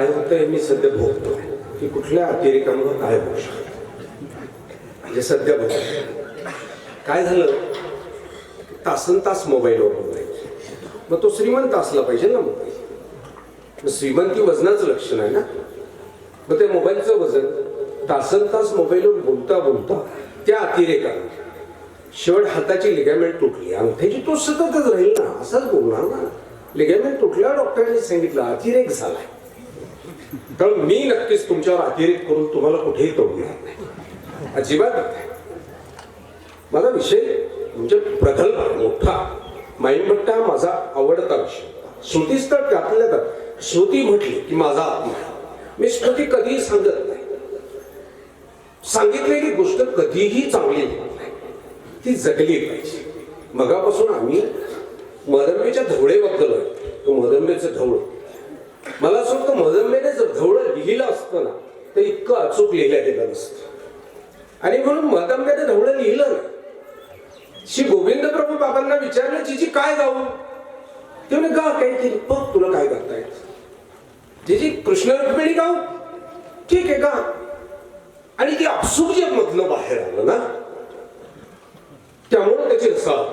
काय होतंय मी सध्या भोगतोय की कुठल्या अतिरेकामुळे काय होऊ शकतं. म्हणजे सध्या बघतो काय झालं, तासन तास मोबाईलवर बोलायचं. मग तो श्रीमंत असला पाहिजे ना मोबाईल. श्रीमंती वजनाचं लक्षण आहे ना. मग ते मोबाईलचं वजन तासन तास मोबाईलवर बोलता बोलता त्या अतिरेकाने शेवट हाताची लिगामेंट तुटली. अंगठ्याची तो सततच राहील ना, असंच बोलणार ना. लिगामेंट तुटल्यावर डॉक्टरांनी सांगितलं अतिरेक झालाय. कारण मी नक्कीच तुमच्यावर अतिरेक करून तुम्हाला कुठेही तोडणार नाही, अजिबात नाही. माझा विषय म्हणजे प्रगल्भ मोठा माईंडभट्टा माझा आवडता विषय. श्रुतीच तर त्यातल्या त्यात श्रुती म्हटली की माझा आत्मा. मी स्मृती कधीही सांगत नाही. सांगितलेली गोष्ट कधीही चांगली नाही, ती जगली पाहिजे. मगापासून आम्ही मदंबेच्या धवळेबद्दल आहे. मदंबेचं धवळ मला असं वाटतं मदंबेने जर धवळं लिहिलं असतं ना तर इतकं अचूक लिहिलं गेलं नसतं. आणि म्हणून मदंबेने धवळं लिहिलं ना. श्री गोविंद प्रभू बाबांना विचारलं जीजी काय गाऊ. ते म्हणे गा काहीतरी बघ तुला काय गाता येत. जीजी कृष्ण रुक्मिणी गाऊ. ठीक आहे गा. आणि ती अपसूक जे मधनं बाहेर आलं ना त्यामुळे त्याची रसाळ.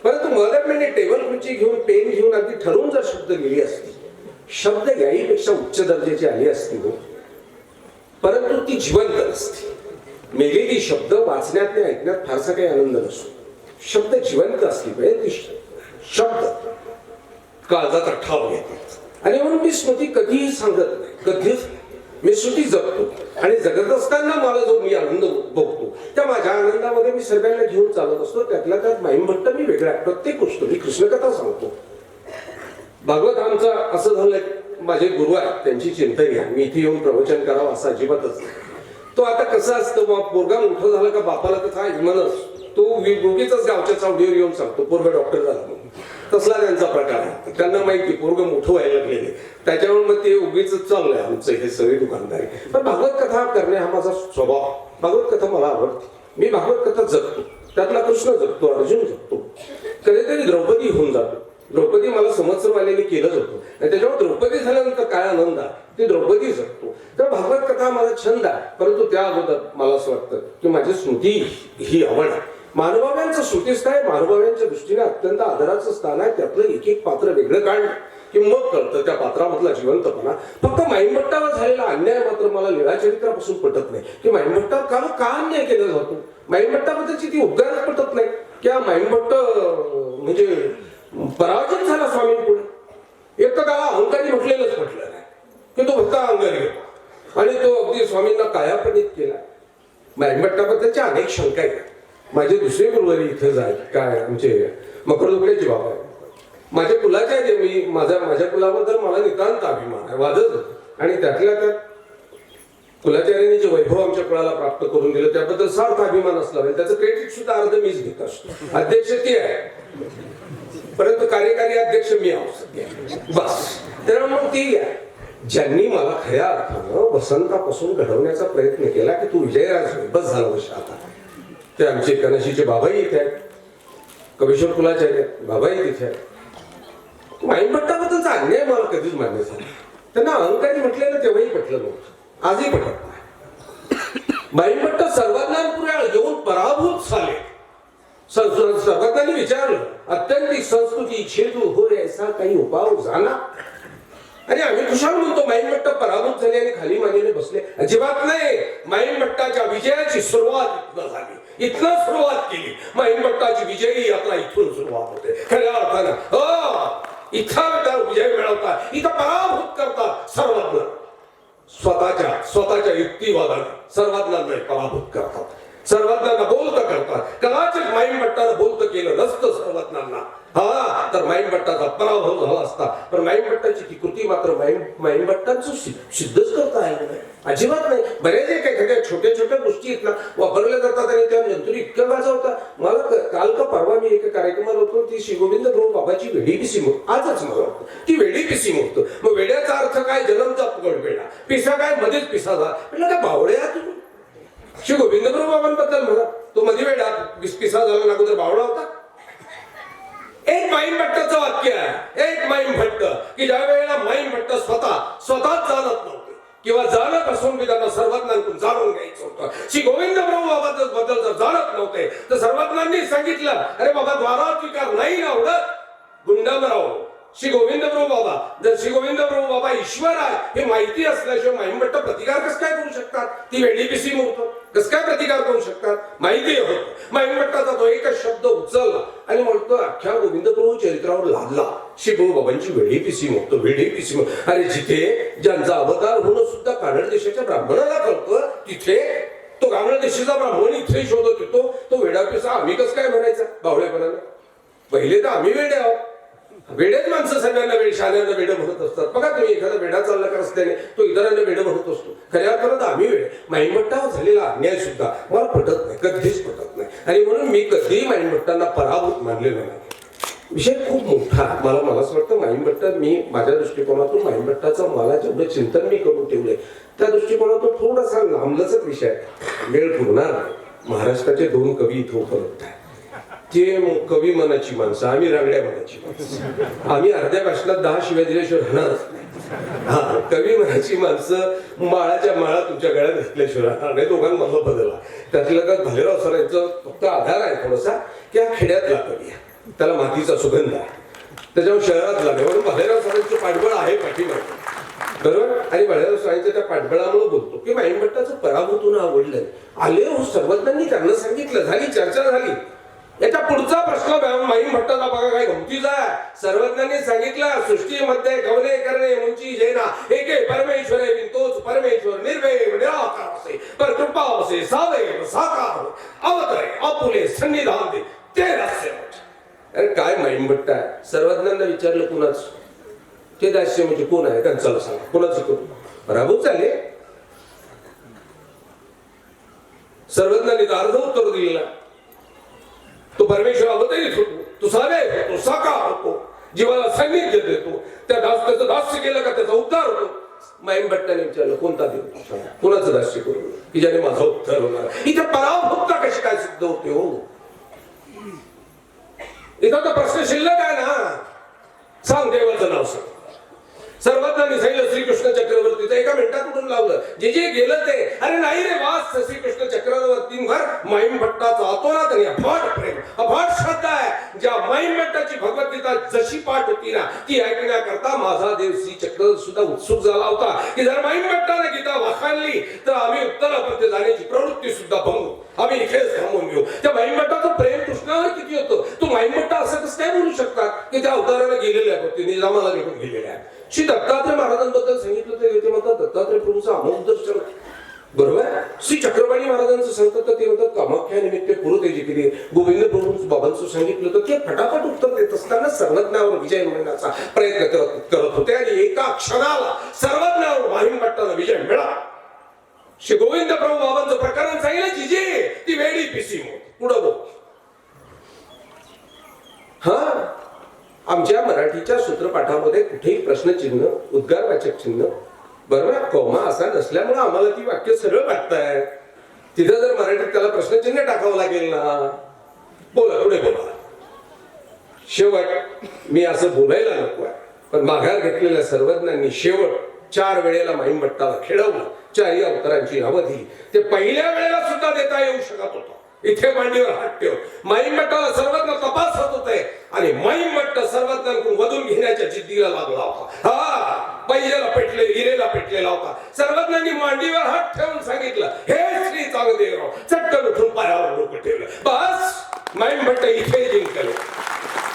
परंतु मदंबेने टेबल खुर्ची घेऊन पेन घेऊन अगदी ठरवून जर शब्द लिहिली असती, शब्द याहीपेक्षा उच्च दर्जाची आली असती हो, परंतु ती जिवंत नसती. मेलेली शब्द वाचण्यात आणि ऐकण्यात फारसा काही आनंद नसतो. शब्द जिवंत असली पाहिजे. ती शब्द काळजाचा ठाव घेतात. आणि म्हणून मी स्मृती कधीही सांगत नाही, कधीच. मी श्रुती जगतो आणि जगत असताना मला जो मी आनंद भोगतो त्या माझ्या आनंदामध्ये मी सर्वांना घेऊन चालत असतो. त्यातल्या त्यात माईंभट्ट मी वेगळा. प्रत्येक गोष्ट मी कृष्णकथा सांगतो. भागवत आमचा असं झालंय, माझे गुरु आहेत त्यांची चिंता घ्या, मी इथे येऊन प्रवचन करावं असं अजिबातच नाही. तो आता कसं असतं मग पोरगा मोठं झालं का बापाला त्याचा इमानच तो उगीच गावच्या चावडीवर येऊन सांगतो पोरगा डॉक्टर झाला म्हणून. तसला त्यांचा प्रकार आहे. त्यांना माहिती पोरगं मोठं व्हायला लागलेले त्याच्यावर मग ते उगीच चाललंय आमचं हे सगळी दुकानदारी. पण भागवत कथा करणे हा माझा स्वभाव. भागवत कथा मला आवडते. मी भागवत कथा जगतो. त्यातला कृष्ण जगतो, अर्जुन जगतो. कधीतरी द्रौपदी होऊन जातो. द्रौपदी मला संवत्सरवाल्याने केलंच होतं आणि त्याच्यावर द्रौपदी झाल्यानंतर काय आनंद आहे ते द्रौपदी जगतो. तर भागवत कथा माझा छंद आहे. परंतु त्या अगोदर मला असं वाटतं की माझी स्मृती ही आवड आहे. महानुभावांचं श्रुतीस्थाय महानुभावांच्या दृष्टीने अत्यंत आदराचं स्थान आहे. त्यातलं एक एक पात्र वेगळं काढलं की मग कळतं त्या पात्रामधला जिवंतपणा. फक्त माईंभट्टावर झालेला अन्याय मात्र मला लीळाचरित्रापासून पटत नाही की माईंभट्टावर का अन्याय केला जातो. माईंभट्टाबद्दलची ती उद्गारच पटत नाही की हा माईंभट्ट म्हणजे पराजित झाला स्वामींपुढे. एक तर त्याला अहंकारी म्हटलेलंच म्हटलं नाही की तो फक्त अहंकारी होता आणि तो अगदी स्वामींना कायापणित केला. माईंभट्टाबद्दलच्या अनेक शंका आहेत. माझे दुसरे गुरुवारी इथे जाय काय आमचे मकरदुकड्याचे बाबा आहे. माझ्या कुलाचे आहे. मी माझ्या कुलाबद्दल मला नितांत अभिमान आहे, वादच. आणि त्यातल्या त्यात कुलाचार्यांनी जे वैभव आमच्या कुळाला प्राप्त करून दिलं त्याबद्दल सार्थ अभिमान असला पाहिजे. त्याचं क्रेडिट सुद्धा अर्ध मीच घेत असतो. अध्यक्ष ती आहे परंतु कार्यकारी अध्यक्ष मी आहोत बस. तर मग ती आहे ज्यांनी मला खऱ्या अर्थानं वसंतापासून घडवण्याचा प्रयत्न केला की तू विजयराज होय बस झालं वर्ष. आता ते आमचे कनशीचे बाबाही इथे आहेत, कवीश्वर कुलाचार्य बाबाही तिथे आहेत. माईंभट्टाबद्दलचा अन्याय मला कधीच मान्य झाला. त्यांना अहंकारी म्हटलेलं तेव्हाही पटलं नव्हतं, आजही पटत नाही. माईंभट्ट सर्वज्ञानपुऱ्या येऊन पराभूत झाले. सर्वज्ञांनी विचारलं अत्यंतिक संस्कृती छेदू होय असा काही उपाव झाला. आणि आम्ही कुशाल म्हणतो माईंभट्ट पराभूत झाले आणि खाली मानेने बसले. अजिबात नाही. माईंभट्टाच्या विजयाची सुरुवात इथनं झाली. इथनं सुरुवात केली. माईंभट्टाची विजयी यात्रा इथून सुरुवात होते खऱ्या अर्थानं. इथं विजय मिळवता, इथं पराभूत करतात सर्वज्ञ. स्वतःच्या युक्तिवादाने सर्वज्ञांना पराभूत करतात. सर्वज्ञांना बोलत करतात. कदाचित माईंभट्टानं बोलत केलं नसतं सर्वज्ञांना हा तर माईंभट्टाचा पराभव झाला असता. पण माईंभट्टाची ती कृती मात्र माईंभट्टांचं सिद्धच करता आहे अजिबात नाही. बरेच एखाद्या छोट्या छोट्या गोष्टी आहेत ना वापरल्या जातात आणि त्या नंतर इतकं गाजवता. मला काल का परवा मी एका कार्यक्रमाला होतो. ती श्री गोविंद प्रभू बाबाची वेडी पिसी मूर्त आजच मला वाटतं ती वेडी पिसी मूर्त. मग वेड्याचा अर्थ काय जन्मचा फुकट वेडा, पिसा काय मध्येच पिसा झाला. म्हटलं काय बावड्या तुम्ही. श्री गोविंद प्रभू बाबांबद्दल म्हणा तो मध्ये वेडा पिसा झाला ना अगोदर बावडा होता. एक माईम भट्टाचं वाक्य आहे, एक माईम भट्ट, की ज्या वेळेला माईम भट्ट स्वतःच जाणत नव्हते किंवा जाणत असून मी त्यांना सर्वज्ञांकडून जाणून घ्यायचं होतं. श्री गोविंद प्रभू बद्दल जर जाणत नव्हते तर सर्वज्ञांनी सांगितलं, अरे बाबा द्वारात विकार नाही ना आवडत, गुंडामराव. श्री गोविंद प्रभू बाबा, जर श्री गोविंद प्रभू बाबा ईश्वर आहे हे माहिती असल्याशिवाय माईमभट्ट प्रतिकार कसं काय करू शकतात? ती वेडी पिसी मूर्त कसं काय प्रतिकार करू शकतात? माहिती होत. माईमभट्टाचा तो एकच शब्द उचलला आणि म्हणतो अख्ख्या गोविंद प्रभू चरित्रावर लादला. श्री प्रभू बाबांची वेडी पिसी मूर्त, वेडी पिसी मूर्त. अरे जिथे ज्यांचा अवतार होणं सुद्धा कानड देशाच्या ब्राह्मणाला कळतं, तिथे तो कानड देशाचा ब्राह्मण इथे शोधत येतो, तो वेडा पिसा आम्ही कसं काय म्हणायचा बावळेपणाने? पहिले तर आम्ही वेडे आहोत. वेडेच माणसं सगळ्यांना वेळ शाळांना वेडं म्हणत असतात. बघा तुम्ही एखादा वेडा चालला का रस्त्याने, तो इतरांना वेडं म्हणत असतो. खऱ्या अर्थानं आम्ही वेडे. माईमभट्टावर झालेला अन्याय सुद्धा मला पटत नाही, कधीच पटत नाही. आणि म्हणून मी कधीही माईमभट्टांना पराभूत मानलेलं नाही. विषय खूप मोठा. मला असं वाटतं माईमभट्ट, मी माझ्या दृष्टिकोनातून माईमभट्टाचं मला जेवढं चिंतन मी करून ठेवलंय त्या दृष्टिकोनातून थोडासा लांबलचक विषय आहे, वेळ पुरणार नाही. महाराष्ट्राचे 2 कवी इथं उपलब्ध आहेत. ते कवी मनाची माणसं, आम्ही रांगड्या मनाची माणसं. आम्ही अर्ध्या भाषणात 10 शिव्या दिल्याशिवाय राहणारच नाही. हा, कवी मनाची माणसं माळाच्या माळा तुमच्या गळ्यात घातल्याशिवाय राहणार नाही. दोघांमधला बदला त्यातलं का भालेराव सरांचं फक्त आधार आहे थोडासा, की हा खेड्यातला कवी आहे, त्याला मातीचा सुगंध आहे, त्याच्यावर शहरात लागले म्हणून भालेराव सरांचं पाठबळ आहे पाठीमागे, बरोबर. आणि भालेराव सरांच्या त्या पाठबळामुळे बोलतो की माईमभट्टाचं पराभूतून आवडलं. आले हो सर्वज्ञांनी त्यांना सांगितलं, झाली चर्चा झाली. याच्या पुढचा प्रश्न माईमभट्टाचा बघा काय गमतीचा आहे. सर्वज्ञांनी सांगितलं सृष्टीमध्ये गवले करणे मुंची जैना एके परमेश्वरे विंतोच परमेश्वर निर्वैव निराकार असे पर कृपा असे सावैव साकार अवतरे आपुले सन्निधान दे ते दास्य. अरे काय माईमभट्ट आहे. सर्वज्ञांना विचारलं कुणाच ते दास्य म्हणजे कोण आहे त्यांचा सांगा, कोणाचं करू? पराभूत झाले. सर्वज्ञांनी अर्ध उत्तर दिलेला, तो परमेश्वर अवतरित होतो, तो सावे होतो, साकार होतो, जीवाला सान्निध्य देतो. त्याचं दास्य केलं का त्याचा उद्धार होतो. माईमभट्टाने विचारलं कोणता देव, कोणाचं दास्य करू की ज्याने माझा उद्धार होणार? इथे पराभूतता कशी काय सिद्ध होते हो? इथं तर प्रश्न शिल्लक आहे ना. सांग देवाचं नाव सांग. सर्वज्ञांनी सांगितलं श्रीकृष्ण चक्रवर्तीचं. एका मिनिटात उठून लावलं, जे जे गेलं ते. अरे नाही रे वास, श्रीकृष्ण चक्रवर्तींवर माईमभट्टाचा अतोनात आणि अफाट प्रेम, अफाट श्रद्धा आहे. ज्या माईमभट्टाची भगवद्गीता जशी पाठ होती ना, ती ऐकण्याकरता माझा देव श्री चक्र सुद्धा उत्सुक झाला होता की जर माईमभट्टाने गीता वाखाणली तर आम्ही उत्तरापर्यंत जाण्याची प्रवृत्ती सुद्धा बघू, आम्ही इथेच थांबून घेऊ. त्या माईमभट्टाचं प्रेम कृष्णावर किती होतं. तो माईमभट्ट असं कसं काय बोलू शकतात की त्या अवताराला गेलेल्या आहेत, ते निजामाला भेटून गेलेल्या आहेत. श्री दत्तात्रय महाराजांबद्दल सांगितलं तर ते म्हणतात दत्तात्रय प्रभूचं अमोघ दर्शन, बरोबर. श्री चक्रपाणी महाराजांचं सांगतात तर ते म्हणतात कामाख्या निमित्त पुरतेजी केली. गोविंद प्रभू बाबांचं सांगितलं तर ते फटाफट उत्तर देत असताना सर्वज्ञावर विजय मिळण्याचा प्रयत्न करत होते आणि एका क्षणाला सर्वज्ञावर माईमभट्टाला विजय मिळाला. श्री गोविंद प्रभू बाबांचं प्रकरण सांगितलं, जिजे ती वेडी पिसी पुढं बोल. हा, आमच्या मराठीच्या सूत्रपाठामध्ये कुठेही प्रश्नचिन्ह, उद्गारवाचक चिन्ह, बरोबर, कोमा असा नसल्यामुळे आम्हाला ती वाक्य सरळ वाटताय. तिथं जर मराठीत त्याला प्रश्नचिन्ह टाकावं लागेल ना. बोला, पुढे बोला. शेवट मी असं बोलायला नको आहे, पण माघार घेतलेल्या सर्वज्ञांनी शेवट 4 वेळेला माईमभट्टाला खेळवलं. 4 अवतारांची नावं दिली. ते पहिल्या वेळेला सुद्धा देता येऊ शकत होतं. इथे मांडीवर हात ठेव. माईमभट्टाला सर्वज्ञ तपासत होते आणि माईमभट्ट सर्वज्ञांकडून वधून घेण्याच्या जिद्दीला लागला होता. हा, पैजेला पेटले, हिरेला पेटलेला होता. सर्वज्ञांनी मांडीवर हात ठेवून सांगितलं, हे श्री चांगदेवराव. चटकन उठून पायावर डोकं ठेवलं. बस, माईमभट्ट इथे जिंकले.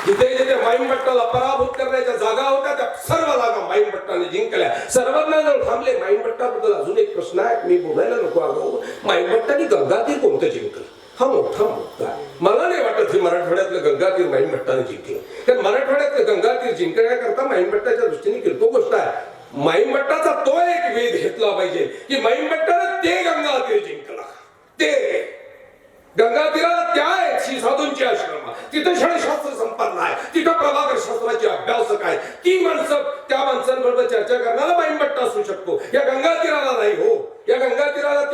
जिथे जिथे माईमभट्टाला पराभूत करण्याच्या जागा होत्या त्या सर्व जागा माईमभट्टाने जिंकल्या. सर्वज्ञांजवळ थांबले. माईमभट्टाबद्दल अजून एक प्रश्न आहे, मी बोलायला नको आलो. माईमभट्टाने गंगातीर कोणतं जिंकलं? हा मोठा मुद्दा आहे. मला नाही वाटत हे मराठवाड्यातलं गंगातीर माईमभट्टाने जिंकलं. कारण मराठवाड्यातलं गंगातीर जिंकण्याकरता माईमभट्टाच्या दृष्टीने किरकोळ गोष्ट आहे. माईमभट्टाचा तो एक वेध घेतला पाहिजे की माईमभट्टाने ते गंगातीर जिंकला. ते गंगातीराला त्या एकशी साधूंची आश्रम, तिथं षडशास्त्र संपन्न आहे, तिथं प्रभाकर शास्त्राचे अभ्यासक आहे. ती माणसं, त्या माणसांबरोबर चर्चा करणारा माईमभट्ट असू शकतो. या गंगातीराला नाही हो. या गंगातीराला तीराला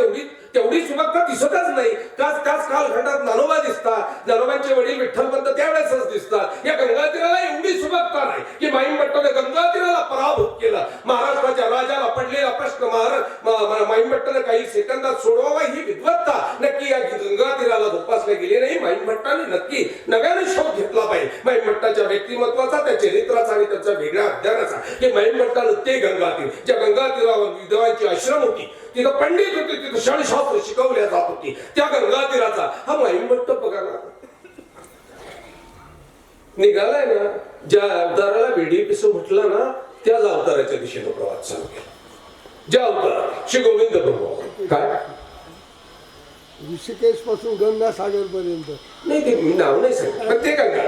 तेवढी सुबकता दिसतच नाही. त्याच कालखंडात ज्ञानोबा दिसतात, ज्ञानोबांचे वडील विठ्ठलपंत त्यावेळेसच दिसतात. या गंगा तीराला एवढी सुबकता नाही की माईमभट्टाने गंगा तीराला पराभूत केला. महाराष्ट्राच्या राजाला पडलेला प्रश्न माईमभट्टाने काही सेकंदात सोडवावा ही विद्वत्ता नक्की या गंगा तीराला जोपासल्या गेली नाही. माईमभट्टाने नक्की नव्याने शोध घेतला पाहिजे माईमभट्टाच्या व्यक्तिमत्वाचा, त्या चरित्राचा आणि त्याचा वेगळ्या अध्ययनाचा. की माईमभट्टानं ते गंगा तीर, ज्या गंगा तीरावर विधवांची आश्रम होती, तिथं पंडित होते, तिथं क्षणशास्त्र शिकवल्या जात होती, त्या गंगा तीराचा हा माईमभट्ट बघा ना निघालाय ना. ज्या अवताराला वेडी पिसं म्हटलं ना त्याच अवताराच्या दिशेनं प्रवास चालू केला. ज्या अवतार श्री गोविंद प्रभू काय ऋषिकेश पासून गंगा सागर पर्यंत नाही, ते मी नाव नाही सांगितलं, पण ते गंगा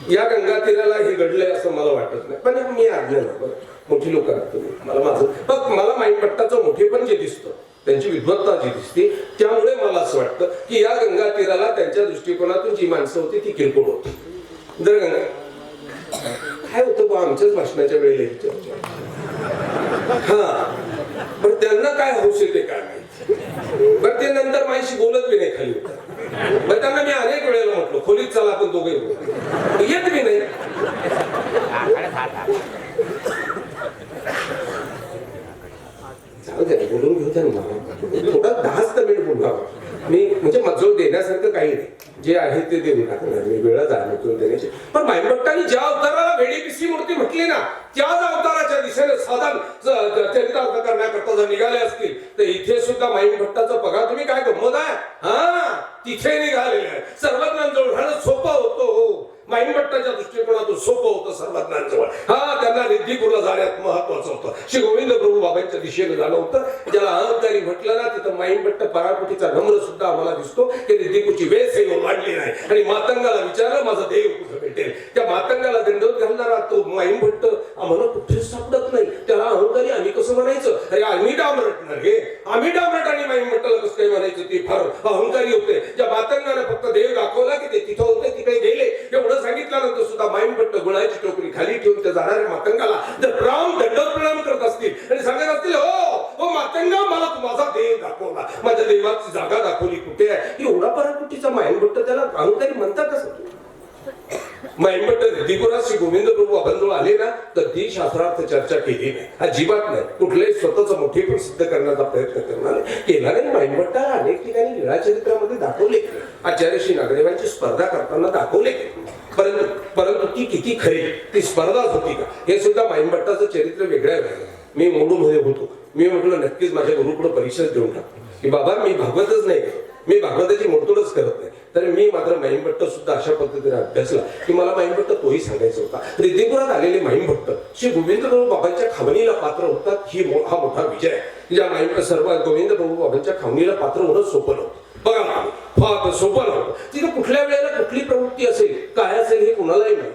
या गंगा तीराला हे घडलंय असं मला वाटत नाही. पण मी आज्ञा ना मोठी लोक मला माझं मग मला माईमभट्टाचं मोठेपण जे दिसतं, त्यांची विद्वत्ता जी दिसते, त्यामुळे मला असं वाटतं की या गंगा तीराला त्यांच्या दृष्टिकोनातून जी माणसं होती ती किरकोळ होती. जर गंगा काय होतं आमच्याच भाषणाच्या वेळेला हा पण त्यांना काय हौस येते काय माहिती. बरं ते नंतर माझ्याशी बोलत बी नाही खाली होतं. बरं त्यांना मी अनेक वेळेला म्हटलो खोलीत चला आपण दोघे येत बी नाही. बोलून घेऊ त्यांना थोडा 10 मिनिट बोलावं मी, म्हणजे मजल देण्यासारखं काही नाही, जे आहे ते देऊ टाकणार मी, वेळच आहे देण्याची. पण माईमभट्टाने ज्या अवताराला वेडी पिसी मूर्ती म्हटली ना त्याच अवताराच्या दिशेने साधन चरितार्थ करण्याकरता जर निघाले असतील तर इथे सुद्धा माईमभट्टाचं बघा तुम्ही काय गंमत आहे. हा तिथे निघालेले आहे. सर्वज्ञांजवळ राहणं सोपं होतं. माईमभट्टाच्या दृष्टिकोनातून सोपं होतं सर्वज्ञांजवळ. हा त्यांना रिद्धिपूरला जाण्यात महत्वाचं होतं. श्री गोविंद प्रभू बाबांच्या दिशेने झालं होतं. ज्याला अहंकारी म्हटलं ना तिथं माईमभट्ट पराकोटीचा नम्र सुद्धा आम्हाला दिसतो की रिद्धिपूरची वेस हे वाढली नाही. आणि मातंगाला विचारलं माझा देव कुठं भेटेल. त्या मातंगाला दंडवत घालणारा तो माईमभट्ट आम्हाला कुठेच सापडत नाही. त्याला अहंकारी आम्ही कसं म्हणायचं. अरे आम्ही डामरट रे, आम्ही डामरट आणि माईमभट्टाला कसं काही म्हणायचं. ते फार अहंकारी होते. ज्या मातंगाने फक्त देव दाखवला की ते तिथं होते तिकडे गेले एवढं सांगितल्यानंतर सुद्धा माईमभट्ट गुणाची टोकरी खाली ठेवून त्या जाणाऱ्या मातंगाला जर दंडवत प्रणाम करत असतील आणि सांगत असतील हो मातंगा मला तू माझा देव दाखवला, माझ्या देवाची जागा दाखवली कुठे आहे. एवढा पराकुटीचा माईमभट्ट त्याला अहंकारी म्हणतात कसं. माईमभट्ट रिद्धिपुरात श्री गोविंद प्रभू अभंजवळ आले ना तर ती शास्त्रार्थ चर्चा केली नाही, अजिबात नाही. कुठल्याही स्वतःच मोठेपण सिद्ध करण्याचा प्रयत्न करणार केला नाही. माईमभट्टाला अनेक ठिकाणी लीळाचरित्रामध्ये दाखवले, आचार्य श्री नागदेवांची स्पर्धा करताना दाखवले. परंतु ती किती खरी, ती स्पर्धाच होती का हे सुद्धा माईमभट्टाचं चरित्र वेगळं आहे. मी मोडूमध्ये होतो. मी म्हटलं नक्कीच माझ्या गुरुकडे परीक्षाच देऊन टाकतो की बाबा मी भागवतच नाही करत, मी भागवताची मोडतोडच करत नाही. तर मी मात्र माईमभट्ट सुद्धा अशा पद्धतीने अभ्यासला की मला माईमभट्ट तोही सांगायचा होता. रिद्धिपुरात आलेले माईमभट्ट श्री गोविंद प्रभू बाबांच्या खावणीला पात्र होतात हा मोठा विजय. ज्या माईमभट्ट सर्व गोविंद प्रभू बाबांच्या खावणीला पात्र होणं सोपं नव्हतं. बघा सोपं नव्हतं. तिथं कुठल्या वेळेला कुठली प्रवृत्ती असेल काय असेल हे कुणालाही माहित,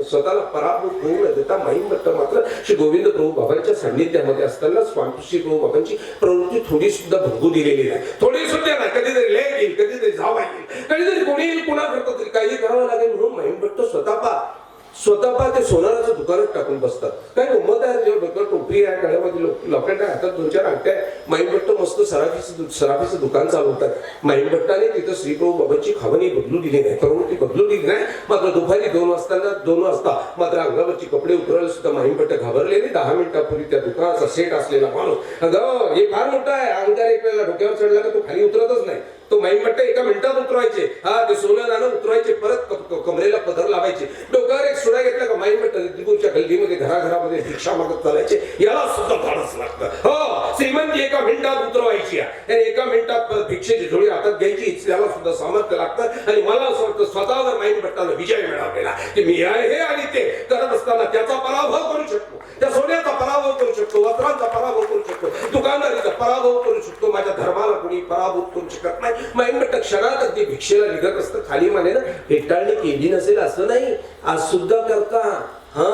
स्वतःला पराभूत होऊ न देता माईमभट्ट मात्र श्री गोविंद प्रभू बाबांच्या सान्निध्यामध्ये असताना स्वामी श्री प्रभू बाबांची प्रवृत्ती थोडी सुद्धा भंगू दिलेली नाही. थोडी सुद्धा नाही. कधीतरी लेख येईल, कधीतरी जावा येईल, कधीतरी कोणी येईल, कुणा करतो तरी काही करावं लागेल म्हणून माईमभट्ट स्वतः ते सोनाराचं दुकानात टाकून बसतात. काय गंमत आहे. जेव्हा डोक्यावर टोपरी आहे, गळ्यामध्ये लॉकेट आहे, हातात 2-4 अंगठ्या आहे. माईमभट्ट मस्त सराफीचं दुकान चालवतात. माईमभट्टाने तिथं श्रीप्रभू बाबांची खावणी बदलू दिली नाही, प्रवृत्ती बदलू दिली नाही. मात्र दुपारी 2 वाजता मात्र अंगावरची कपडे उतरायला सुद्धा माईमभट्ट घाबरले नाही. 10 मिनिटापूर्वी त्या दुकानाचा सेट असलेला माणूस अगं हे फार मोठा आहे, अंगार एक वेळेला डोक्यावर चढला का तो खाली उतरतच नाही. तो माईमभट्ट एका मिनिटात उतरवायचे. हा ते सोनं नाणं उतरवायचे, परत कमरेला पदर लावायचे, डोक्यावर एक सुडा घेतला का माईमभट्ट रिद्धिपूरच्या गल्लीमध्ये घराघरामध्ये भिक्षा मागत चालायचे. याला सुद्धा धाडस लागतं. हो श्रीमंती एका मिनिटात उतरवायची आणि एका मिनिटात भिक्षेची झोळी हातात घ्यायची, त्याला सुद्धा सामर्थ्य लागतं. आणि मला असं वाटतं स्वतःवर माईमभट्टाला विजय मिळालेला की मी आहे आणि ते करत असताना त्याचा पराभव करू शकतो, त्या सोन्याचा पराभव करू शकतो, वस्त्रांचा पराभव करू शकतो, दुकानदारीचा पराभव करू शकतो. माझ्या धर्माला कोणी पराभूत करू शकत नाही. माईमभट्ट क्षणात अगदी भिक्षेला निघत असतं. खाली मानेनं हेटाळणी केली नसेल असं नाही, आज सुद्धा करता. हा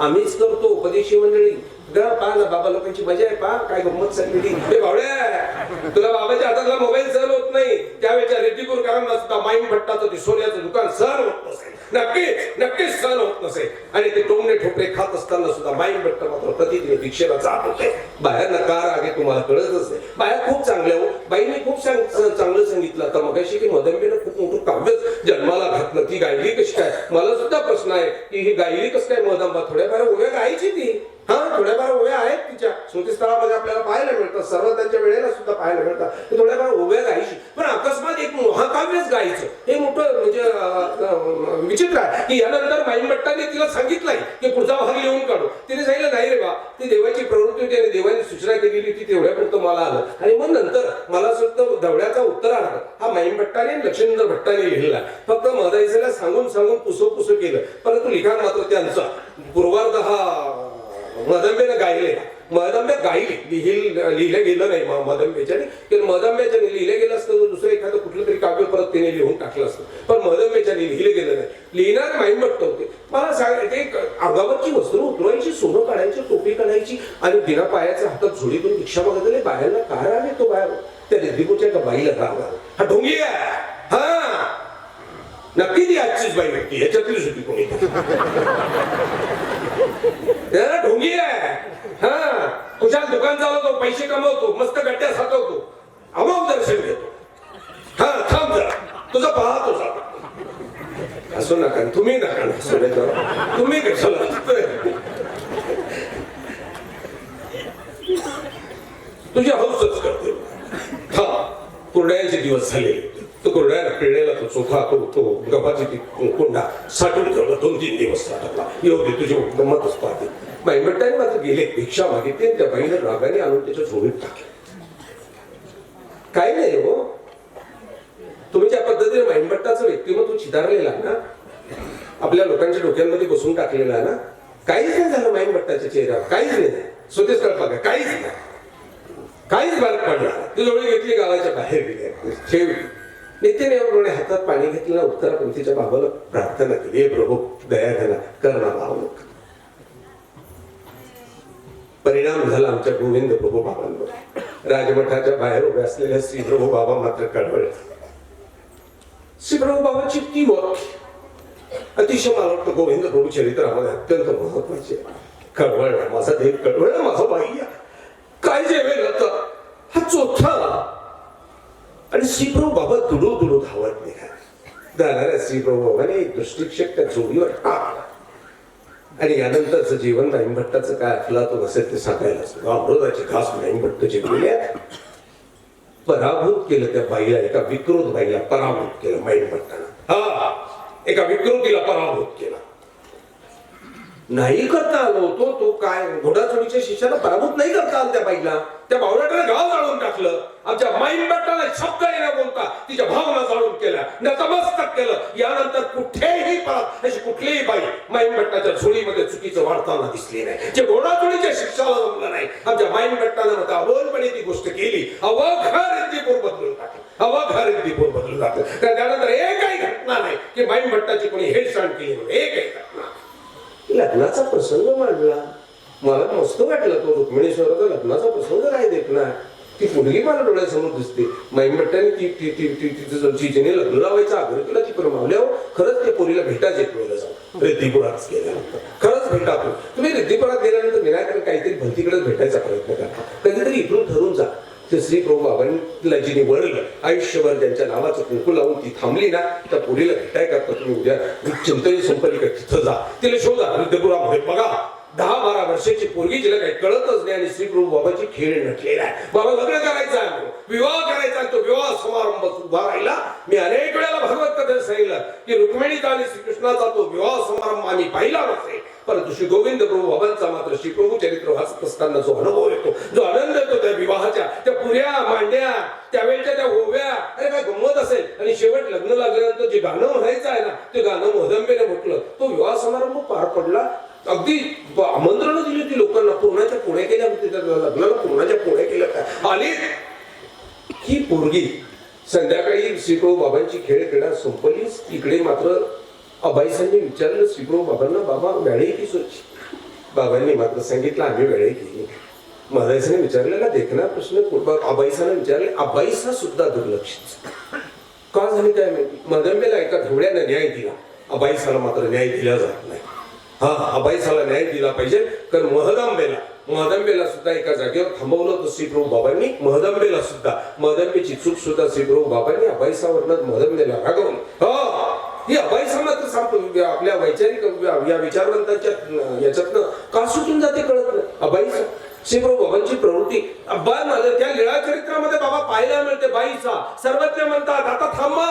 आम्हीच करतो उपदेशी मंडळी. पहा ना बाबा लोकांची मजा आहे, पहा काय गंमत चाललेली. हे भावड्या तुला बाबाच्या हातातला मोबाईल सहन होत नाही, त्यावेळेच्या रिद्धिपूरकरांना सुद्धा माईमभट्टाचं ते सोन्याचं दुकान सहन होत नसेल. नक्कीच सहन होत नसे. आणि ते टोमणे ठोपरे खात असताना सुद्धा माईंभट्ट मात्र प्रतिदिन दीक्षेला जात होते. बाहेर नकार आहे तुम्हाला कळतच नाही. बाहेर खूप चांगल्या हो, बाईने खूप चांगलं सांगितलं तर मगाशी की मदंबीनं खूप मोठं काव्यच जन्माला घातलं. ती गायली कशी काय? मला सुद्धा प्रश्न आहे की ही गायली कसं काय मदंबा? थोड्याफार उभ्या गायची ती, हा थोड्याफार उभ्या आहेत तिच्या स्मृतीस्थळामध्ये आपल्याला पाहायला मिळतात. सर्व त्यांच्या वेळेला सुद्धा पाहायला मिळतात. थोड्याफार उभ्या गायची, पण अकस्मात एक महाकाव्यच गायचं हे मोठं म्हणजे विचित्र आहे. की यानंतर माईंभट्टाने तिला सांगितलंय की पुढचा भाग लिहून काढू. तिने सांगितलं नाही रे बा, ती देवाची प्रवृत्ती होती आणि देवाने सूचना केलेली होती तेवढ्यापुरतं मला आलं. आणि मग नंतर मला सुद्धा दवड्याचा उत्तरार्थ हा माईंभट्टाने आणि लक्ष्मीधर भट्टाने लिहिलेला. फक्त मदाईसेला सांगून पुसो केलं, परंतु लिखाण मात्र त्यांचं पूर्वार्ध हा मदंबेनं गायले. मदंबे गायली, लिहिलं गेलं नाही मदंबेच्या. मदंबेच्या लिहिलं गेलं असतं तर दुसरं एखादं कुठलं तरी काव्य परत तिने लिहून टाकलं असतं, पण मदंबेच्या लिहिलं गेलं नाही. लिहिणारे माईंभट्ट होते. मला सांगायचे अंगावरची वस्त्र उतरवायची, सोनं काढायची, टोपी काढायची आणि बिना पायाच्या हातात झोडी करून भिक्षा मागत बाहेरला काय आले तो बाहेर त्या रिद्धिपूरच्या का बाईला राग हा ढोंगी आहे. हा नक्की ती आजचीच बाई नक्की ह्याच्यातलीच होती कोणी त्याला ढोंगी आहे. हा कुशाल दुकान चालवतो, पैसे कमवतो, मस्त गड्ड्या साठवतो, अमाव दर्शन घेतो. हा थांब जरा तुझं पाहतो जा. असू नका तुम्ही, नका हसू नका तुम्ही. कशाला तुझी हौसच करते. हा कुरड्यांचे दिवस झाले. तो कुरड्याला पिळलेला तो चोथा तो गव्हाची ती कोंडा साठवून ठेवला. 2-3 दिवस साठवला. येऊ दे तुझी गंमतच पाहते. माईंभट्टाने मात्र गेले, भिक्षा मागितली आणि त्या बाईने रागाने आणून त्याच्या झोळीत टाकले. काही नाही हो, तुम्ही ज्या पद्धतीने माईंभट्टाचं व्यक्तिमत्व चितारलेलं आहे ना, आपल्या लोकांच्या डोक्यांमध्ये बसून टाकलेलं आहे ना, काहीच नाही झालं माईंभट्टाच्या चेहऱ्यावर. काहीच नाही. स्वतःच कळपा का काहीच नाही, काहीच बाहेर पडला. ती जोडी घेतली, गावाच्या बाहेर गेली, ठेवली. नित्यनेमाप्रमाणे हातात पाणी घेतलं, उत्तरापंथीच्या बाबाला प्रार्थना केली, हे प्रभू दया घाला, कर ना भावनक. परिणाम झाला आमच्या गोविंद प्रभू बाबांवर. राजमठाच्या बाहेर उभे असलेल्या श्री प्रभू बाबा मात्र कळवळले. श्री प्रभू बाबांची ती वाक्य अतिशय मला वाटतं गोविंद प्रभू चरित्रामध्ये अत्यंत महत्वाचे. कळवळला माझा देव, कळवळला माझा बाई, काय जेवेल आता हा चोथा. आणि श्रीप्रभू बाबा दुडू धावत निघाले. जाणाऱ्या श्रीप्रभू बाबाने एक दृष्टिक्षेप त्या जोडीवर टाकला. आणि यानंतरचं जीवन माईंभट्टाचं काय अफलातून असेल ते सांगायला असतो. अमृताची घास माईंभट्ट जिंकल्या, पराभूत केलं त्या बाईला. एका विकृत बाईला पराभूत केलं माईंभट्टानं. हा एका विकृतीला पराभूत केला. नाही करता आलो होतो तो काय घोडाचोडीच्या शिष्याला पराभूत नाही करता आलं त्या बाईला. त्या भावड्याकडे गाव जाळून टाकलं. आमच्या माईंभट्टाला शब्द न बोलता तिच्या भावना जाळून केल्या, नतमस्तक केलं. यानंतर कुठेही परत अशी कुठलीही बाई माईंभट्टाच्या झोळीमध्ये चुकीचं वाढताना दिसली नाही. जे घोडाचोडीच्या शिष्याला जमलं नाही, आमच्या माईंभट्टानं मग अबोलपणे ती गोष्ट केली. अवघा रिद्धिपूर बदलून टाकलं, अवघा रिद्धिपूर बदलून टाकलं. त्यानंतर एकही घटना नाही की माईंभट्टाची कोणी हेळसांड केली म्हणून, एकही घटना. लग्नाचा प्रसंग मांडला. मला मस्त वाटलं तो रुक्मिणेश्वराचा लग्नाचा प्रसंग काय देखणार. ती मुलगी मला डोळ्यासमोर दिसते. माईंभट्टाने जिने लग्न लावायचा आग्रह केला ती परमावल्यावर खरंच त्या पोरीला भेटायचं एक वेळेला जाऊ. रिद्धिपुरात गेल्यानंतर खरंच भेटा. तुम्ही रिद्धिपुरात गेल्यानंतर विनायकाने काहीतरी भलतीकडेच भेटायचा प्रयत्न करा. कधीतरी इथून ठरवून जा. ते श्री प्रभू बाबांनी जिने वळलं आयुष्यभर त्यांच्या नावाचं कुंकू लावून ती थांबली ना, त्या पोरीला भेटाय करता तुम्ही उद्या चिंतनी संपलीकडे तिथं जा, तिला शोधा. रिद्धिपुरामध्ये बघा 10-12 वर्षाची पोरगी, जिला काही कळतच नाही आणि श्री प्रभू बाबाची खेळ नटलेला आहे. बाबा लग्न करायचं आहे, विवाह करायचा आहे. तो विवाह समारंभ उभा राहिला. मी अनेक वेळेला भगवत कथेत सांगितलं की रुक्मिणीचा आणि श्रीकृष्णाचा तो विवाह समारंभ आम्ही पाहिला नसेल, परंतु श्री गोविंद प्रभू बाबांचा मात्र श्री प्रभू चरित्र वाचत असताना जो अनुभव येतो, जो आनंद येतो त्या विवाहाच्या, त्या पुऱ्या मांड्या, त्यावेळच्या त्या ओव्या, अरे काय गंमत असेल. आणि शेवट लग्न लागल्यानंतर जे गाणं म्हणायचं आहे ना, ते गाणं मदंबेने म्हटलं. तो विवाह समारंभ पार पडला. अगदी आमंत्रण दिली होती लोकांना, पूर्णाच्या पोळ्या केल्या होती. त्या लग्नाला पूर्णाच्या पोळ्या केल्या. आली ही पोरगी. संध्याकाळी श्रीप्रभू बाबांची खेळ क्रीडा संपली. तिकडे मात्र अबाईसांनी विचारलं श्रीप्रभू बाबांना, बाबा वेळे की सोची. बाबांनी मात्र सांगितलं आम्ही वेळे केली. महाराजांनी विचारलेला देखना प्रश्न अबाईसांना विचारले. अबाईसा सुद्धा दुर्लक्षित का झाली काय माहिती. मदंबेला एका धोड्यानं न्याय दिला. अबाईसाला मात्र न्याय दिला जात नाही. हा, अबाईसाला न्याय दिला पाहिजे. कारण महदंबेला सुद्धा एका जागेवर थांबवलं होतं श्रीप्रभू बाबांनी. महदंबेला सुद्धा महदंबेची चूक सुद्धा श्रीप्रभू बाबांनी अबाईसावरनं महदंबेला रागवून. ही अबाईसा मात्र आपल्या वैचारिक या विचारवंतांच्या याच्यातनं का सुटून जाते कळत नाही. अबाईसा श्रीप्रभू बाबांची प्रवृत्ती त्या लीळा चरित्रामध्ये बाबा पाहायला मिळते. बाईसा सर्वज्ञ म्हणतात आता थांबा,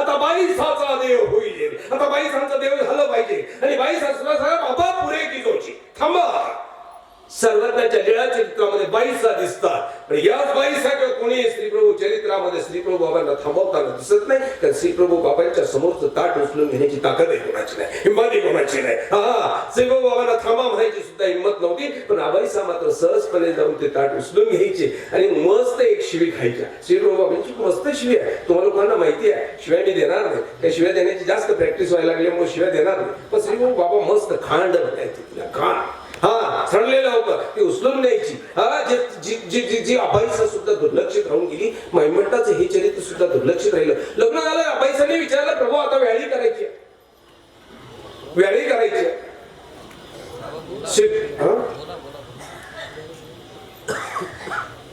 आता बाईसाचा देव होईल, आता बाईसांचा देव झालं पाहिजे. आणि बाईसा सुद्धा सांगा बाबा पुरे की जोची थांबा. सर्वज्ञाच्या लीळा चरित्रामध्ये बाईसा दिसतात, पण याच बाईसा किंवा कोणी श्रीप्रभू चरित्रामध्ये श्रीप्रभू बाबांना थांबवताना दिसत नाही. कारण श्रीप्रभू बाबांच्या समोरचं ताट उचलून घेण्याची ताकद आहे कोणाची नाही, हिंमत कोणाची नाही. श्रीप्रभू बाबांना थांबा म्हणायची सुद्धा हिंमत नव्हती, पण अबाईसा मात्र सहजपणे जाऊन ते ताट उचलून घ्यायचे आणि मस्त एक शिवी खायच्या. श्रीप्रभू बाबांची मस्त शिवी आहे, तुम्हाला लोकांना माहिती आहे. शिव्या मी देणार नाही, त्या शिव्या देण्याची जास्त प्रॅक्टिस व्हायला लागल्यामुळे शिव्या देणार नाही. पण श्रीप्रभू बाबा मस्त खांड म्हणायचे, तिला खांड सडलेलं होतं ती उचलून न्यायची. जी अबाईसा सुद्धा दुर्लक्षित राहून गेली. माईमट्टाचं हे चरित्र सुद्धा दुर्लक्षित राहिलं. लग्न झालं, अबाईसाने विचारलं प्रभू आता व्याळी करायची.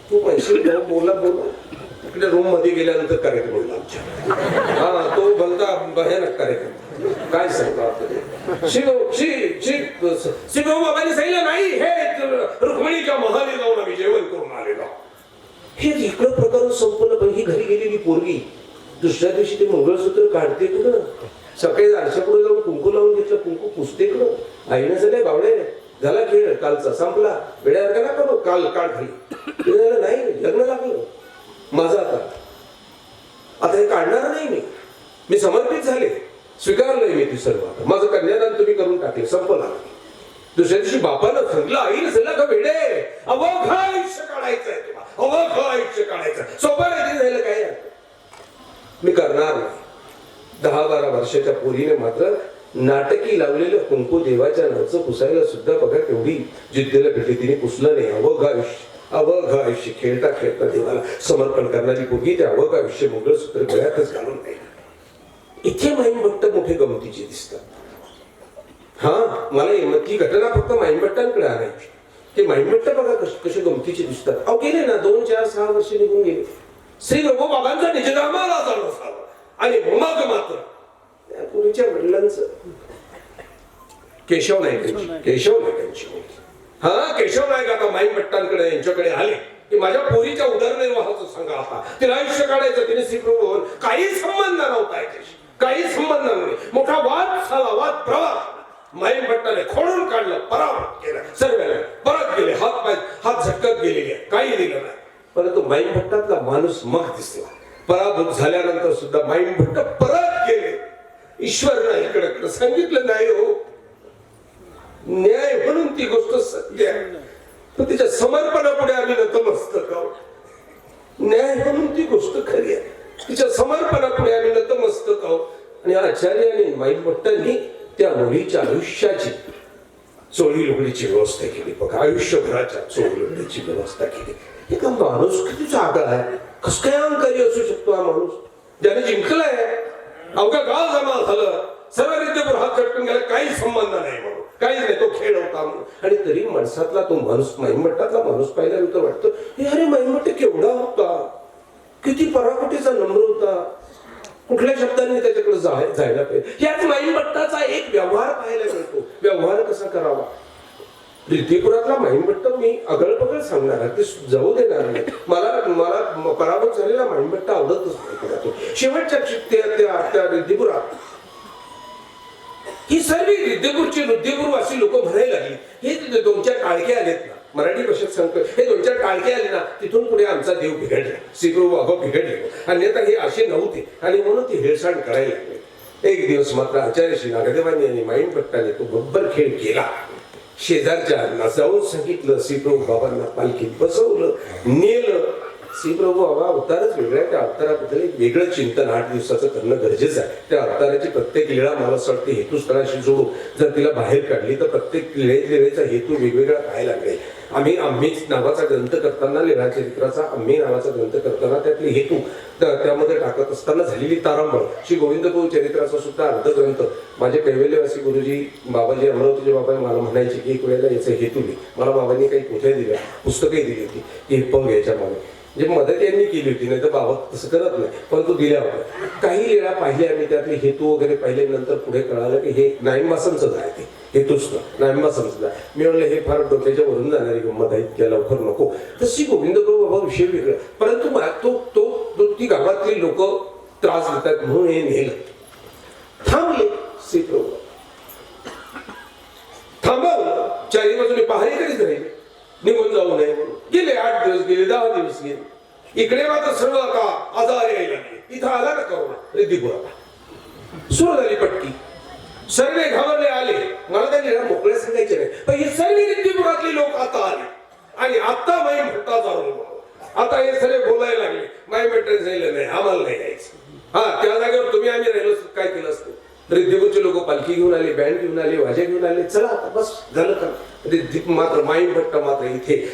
तू पैसे बोला तिकडे रूम मध्ये गेल्यानंतर कार्यक्रम बोलला आमच्या. तो भलता भयानक कार्यक्रम. काय सांगता शिवभाऊ बाबांनी सांगितलं नाही, हे रुक्मिणीच्या महाली जाऊन आम्ही जेवण करून आलेलो. हे इकडं प्रकार संपलं. पण ही घरी गेलेली पोरगी दुसऱ्या दिवशी ते मंगळसूत्र काढते कुठं. सकाळी आरशा पुढे जाऊन कुंकू लावून घेतलं, कुंकू पुसते कुठं. आईने झाले बावडे झाला खेळ कालचा संपला, वेळासारखा ना करू काल काढ खाली. नाही लग्न लागलं माझं, आता हे काढणार नाही. मी समर्पित झाले, स्वीकारलंय मी ती सर्व. माझं कन्यादान तुम्ही करून टाकले, संपला. दुसऱ्या दिवशी बापानं सांगितलं, आईने सांगितलं का वेडे अवघ आयुष्य काढायचंय तुला, अवघ आयुष्य काढायचं. सोबत झालं काय मी करणार नाही. 10-12 वर्षाच्या पोरीने मात्र नाटकी लावलेलं कुंकू देवाच्या नावचं पुसायला सुद्धा बघा केवढी जिद्दीला भेटली. तिने पुसलं नाही. अवघ आयुष्य खेळता खेळता देवाला समर्पण करणारी पोरगी ते अवघ आयुष्य मंगळसूत्र गळ्यातच घालून नाही. इथे माईमभट्ट मोठे गमतीचे दिसतात. मला ती घटना फक्त माईमभट्टांकडे आणायची. ते माईमभट्ट बघा कसे गमतीचे दिसतात. अहो गेले ना 2, 4, 6 वर्ष निघून गेले. श्री रघु बाबांचा निजधामाला चालू असावं. आणि मग मात्र त्या पूर्वीच्या वडिलांचं केशव नाईकांची केशव नाईक आता माईमभट्टांकडे यांच्याकडे आले की माझ्या पोरीच्या उदरनिर्वाहाचं सांगा. आता तिला आयुष्य काढायचं. तिने श्रीप्रभूवर काही संबंध नव्हता, काही संबंध नाही. मोठा वाद झाला, वाद प्रवाह. माईमभट्टाने खोडून काढलं, पराभूत केलं. सर्वांना परत गेले, हात झटकत गेलेले, काही दिलं नाही. परंतु माईमभट्टातला माणूस मग दिसला. पराभूत झाल्यानंतर सुद्धा माईमभट्ट परत गेले. ईश्वरनं इकडे सांगितलं नाही हो, न्याय म्हणून ती गोष्ट सत्य आहे. पण तिच्या समर्पणापुढे आम्ही नतमस्तक आहोत. न्याय म्हणून ती गोष्ट खरी आहे. तिच्या समर्पणापुढे आम्ही नतमस्तक आहोत. आणि आचार्याने माईमभट्टांनी त्या मुलीच्या आयुष्याची चोळी लुगडीची व्यवस्था केली. बघा आयुष्यभराच्या चोळी लुगडीची व्यवस्था केली. हे का माणूस किती जागा आहे. कस काय अहंकारी असू शकतो हा माणूस. ज्याने जिंकलाय, अवघा गाव जमा झालं, सर्व रिद्धिपूर हात झटकून गेला, काही संबंध नाही म्हणून, काही नाही, तो खेळ होता म्हणून. आणि तरी माणसातला तो माणूस, माईमभट्टातला माणूस पाहिल्यानंतर वाटतं हे अरे माईमभट्ट केवढा होता, किती पराकोटीचा नम्र होता, कुठल्या शब्दांनी त्याच्याकडे जायला पाहिजे. याच माईमभट्टाचा एक व्यवहार पाहायला मिळतो. व्यवहार कसा करावा. रिद्धिपुरातला माईमभट्ट मी अगळपगळ सांगणार आहे, ते जाऊ देणार नाही. मला पराभूत झालेला माईमभट्ट आवडतच नाही. शेवटच्या त्या रिद्धिपुरात ही सर्व रिद्धिपूर वासी लोक म्हणायला लागली, हे 2-4 टाळके आलेत ना, मराठी भाषेत सांगतो, हे 2-4 टाळके आले ना, तिथून पुढे आमचा देव बिघडला, श्रीप्रभू बाबा बिघडले. अन्यथा हे असे नव्हते. आणि म्हणून ती हेळसांड करायला लागली. एक दिवस मात्र आचार्य श्री नागदेवांनी आणि माईमभट्टाने तो बरोबर खेळ केला. शेजारच्या जाऊन सांगितलं, श्रीप्रभू बाबांना पालखीत बसवलं, नेलं. श्रीप्रभू बाबा अवतारच वेगळा, त्या अवताराबद्दल एक वेगळं चिंतन 8 दिवसाचं करणं गरजेचं आहे. त्या अवताराची प्रत्येक लीळा मला असं वाटते हेतुस्थळाशी जोडू जर तिला बाहेर काढली तर प्रत्येक लीळेचा हेतू वेगवेगळा पाहायला लागेल. आम्हीच नावाचा ग्रंथ करताना, लीळा चरित्राचा आम्ही नावाचा ग्रंथ करताना त्यातले हेतू त्यामध्ये टाकत असताना झालेली तारांबळ, श्री गोविंद गुरु चरित्राचा सुद्धा अर्ध ग्रंथ माझे कैवल्यवासी गुरुजी बाबाजी अमरावतीचे बाबा मला म्हणायचे की एक वेळेला याचा हेतू नाही, मला बाबांनी काही कुठे दिल्या पुस्तकही दिली होती की हे पण घ्यायच्या मागे म्हणजे मदत यांनी केली होती, नाही तर बाबा तसं करत नाही, परंतु दिल्या होत्या. काही वेळा पाहिले आम्ही त्यातले हेतू वगैरे पाहिले, नंतर पुढे कळालं की हे नाईंबासांचं आहे, ते हेतूच नाईंबासांचं. मी म्हणलं हे फार डोक्याच्या वरून जाणारी गंमत आहे, इतक्या लवकर नको. तशी गोविंद गुरु बाबा विषय वेगळा, परंतु ती गावातली लोक त्रास देतात म्हणून हे नेलं. थांबले श्री प्रभू, थांबवलं, चारी बाजूने पहारे करीत राहिले, निघून जाऊ नये म्हणून. गेले 8 दिवस गेले, 10 दिवस गेले. इकडे मात्र सर्व का आजार यायला लागले. इथं आला ना करोना रिद्धिपुराला, सुरू झाली पटकी. सर्व घाबरले आले. मला त्यांनी मोकळ्या सांगायचे नाही, पण हे सर्व रिद्धिपुरातले लोक आता आले आणि आता माई भट्टा चालू. आता हे सर्व बोलायला लागले, माई भेटायला सांगितलं नाही, आम्हाला नाही यायचं. हा, त्या जागेवर तुम्ही आम्ही राहिलो काय केलं असतं. रिद्धिपूरचे लोक पालखी घेऊन आले, बँड घेऊन आले, वाजे घेऊन आले. चला आता बस झालं का. मात्र माईम भट्टा मात्र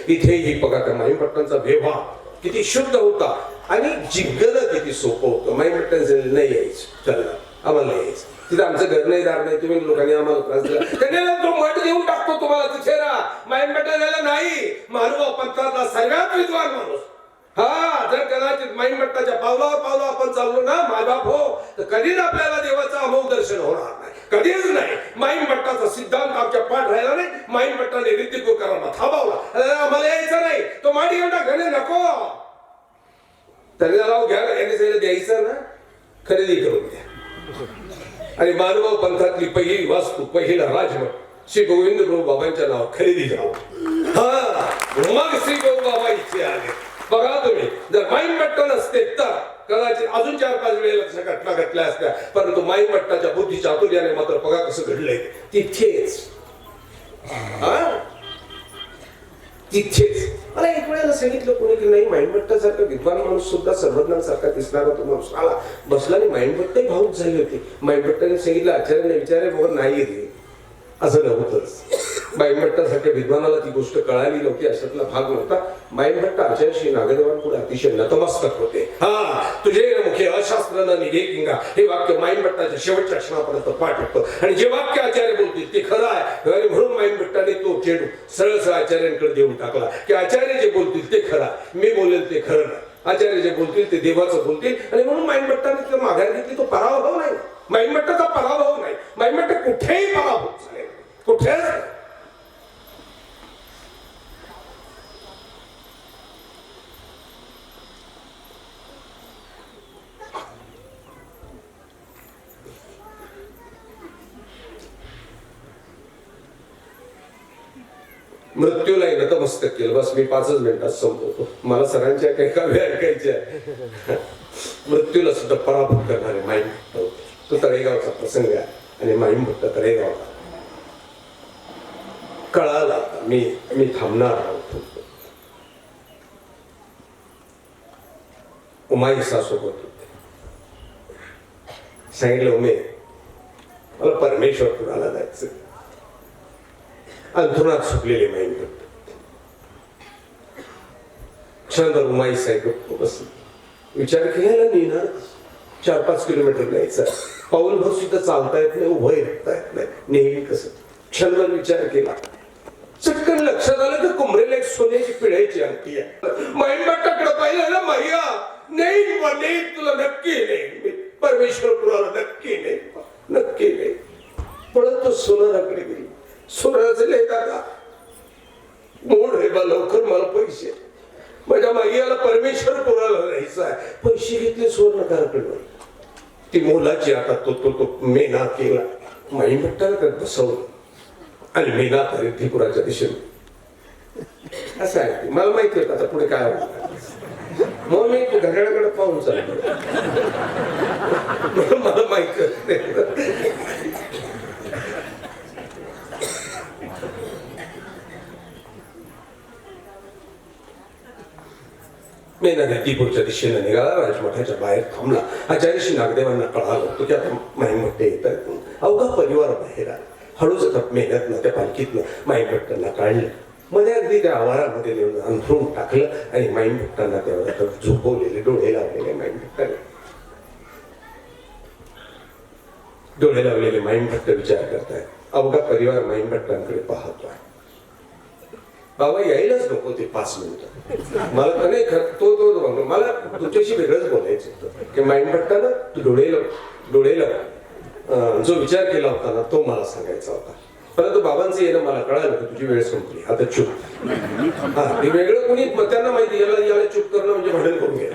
इथेही बघा का माईम भट्टांचा व्यवहार किती शुद्ध होता आणि जिंकणं किती सोपं होतं. माईम भट्टांचं नाही यायचं, चला आम्हाला नाही यायचं, तिथं आमचं घर नाही दार नाही, तुम्ही लोकांनी आम्हाला त्रास दिला, त्यांनी तो मठ देऊन टाकतो तुम्हाला, तिथे राहा. माईम भट्टा झाला नाही, महानुभाव पंथातला सर्वात विद्वान माणूस. हा, जर कदाचित माईम भट्टाच्या पावलावर आपण चाललो ना मायबाप हो, तर कधीच आपल्याला देवाचं अमोघ दर्शन होणार नाही, कधीच नाही. माईम भट्टाचा सिद्धांत आमच्या पाठ राहिला नाही. माईम भट्टाने रिद्धिपुरकरांना थांबवला, आम्हाला यायचं नाही, तो माडी एवढा घणे नको, त्यांना राव घ्या, याने सांगितलं द्यायचं ना, खरेदी करून द्या. आणि मानव पंथातली पहिली वास्तू, पहिला राजमठ श्री गोविंद गुरु बाबांच्या नाव खरेदी जावं. हा, मग श्री गोविंद बाबा इथे आले. बघा तुम्ही, जर माईम भट्टा नसते तर कदाचित अजून 4-5 वेळेला घटना घडल्या असत्या, परंतु माईम भट्टाच्या बुद्धी चातुर्याने मात्र बघा कसं घडलंय तिथेच. तिथेच मला एक वेळेला सांगितलं कोणी की नाही, माईम भट्टासारखा विद्वान माणूस सुद्धा सर्वज्ञांसारखा दिसणारा तो माणूस आला, बसला आणि माईम भट्टही भावूक झाली होती. माईम भट्टाने सांगितलं, आचार्याने विचारे बघा नाही येते, असं नव्हतंच. माईम भट्टासारख्या विद्वानाला ती गोष्ट कळाली नव्हती, अशातला भाग नव्हता. माईम भट्ट आचार्य श्री नागदेवांपुढे अतिशय नतमस्तक होते. हा, तुझे मुखे अशास्त्र न निघे किंगा, हे वाक्य माईम भट्टाच्या शेवटच्या क्षणापर्यंत पाठ होतं. आणि जे वाक्य आचार्य बोलतील ते खरं आहे, आणि म्हणून माईम भट्टाने तो चेंडू सरळ आचार्यांकडे देऊन टाकला की आचार्य जे बोलतील ते खरं, मी बोलेल ते खरं नाही. आचार्य जे बोलतील ते देवाचं बोलतील. आणि म्हणून माईम भट्टाने माघार घेतली. तो पराभव नाही, माईम भट्टाचा पराभव नाही. माईम भट्ट कुठेही पराभव झाले, कुठेच. मृत्यूला नतमस्तक केलं. बस मी 5 मिनिटात संपवतो, मला सरांच्या काही काव्य ऐकायच्या. मृत्यूला सुद्धा पराभूत करणारे माईम भट्ट होते. तो तळेगावचा प्रसंग आहे आणि माईम भट्ट तळेगावला कळाला मी थांबणार आहोत. उमाई सासोबत होते. सांगितलं उमे मला परमेश्वरपुराला जायचं. अंथरुणात सुकलेले माईम भट्ट क्षणभर उमाई साहेब बस विचार केलेला नेणार 4-5 किलोमीटर जायचं, पाऊलभर सुद्धा चालता येत नाही, उभं राहता येत नाही, नेहमी कसं. क्षणभर विचार केला, चटकन लक्षात आलं तर कुंभरेला एक सोन्याची पिढायची अंगठी आहे. माईम भट्टाकडे पाहिलं ना, मैया नाही बने तुला नक्की नाही, परमेश्वरपुराला नक्की नाही, नक्की नाही. पळत तो सोनाराकडे गेली. सोनाराचं लय दादा मोड रे बा, लवकर मला पैसे, माझ्या माईला परमेश्वरपुराला जायचं आहे. पैसे घेतले सुवर्णकाराकडे. ती मोलाची आता तो मेना केला. माईम भट्टाला बसवलं आणि मेना रिद्धिपुराच्या दिशेने. असं आहे, मला माहिती होतं आता पुढे काय होतं. मग मी घड्याळाकडे पाहून चाललो, मला माहिती. मेना रिद्धिपूरच्या दिशेने निघाला. राजमठाच्या बाहेर थांबला. आचार्य श्री नागदेवांना कळालं होतं की आता माईम भट्ट येत आहेत. अवघा परिवार बाहेर आला. हळूच मेहनतनं त्या पालखीतनं माईम भट्टांना काढलं. मध्ये अगदी त्या आवारामध्ये नेऊन अंथरून टाकलं आणि माईन भक्तांना तेव्हा झोपवलेले, डोळे लावलेले माईन भक्तांनी. डोळे लावलेले माईन भक्त विचार करतायत. अवघा परिवार माईन भक्तांकडे पाहतोय. बाबा यायलाच नको ते 5 मिनिटं. मला तर नाही तो मला तुमच्याशी वेगळंच बोलायचं होतं की माईन भक्ताना तू डोळे लाव जो विचार केला होता ना तो मला सांगायचा होता. परंतु बाबांचं येणं मला कळालं की तुझी वेळ संपली, आता चूप. हा ते वेगळं कोणी त्यांना माहिती याला चूप करणं म्हणजे भांडण करून घ्या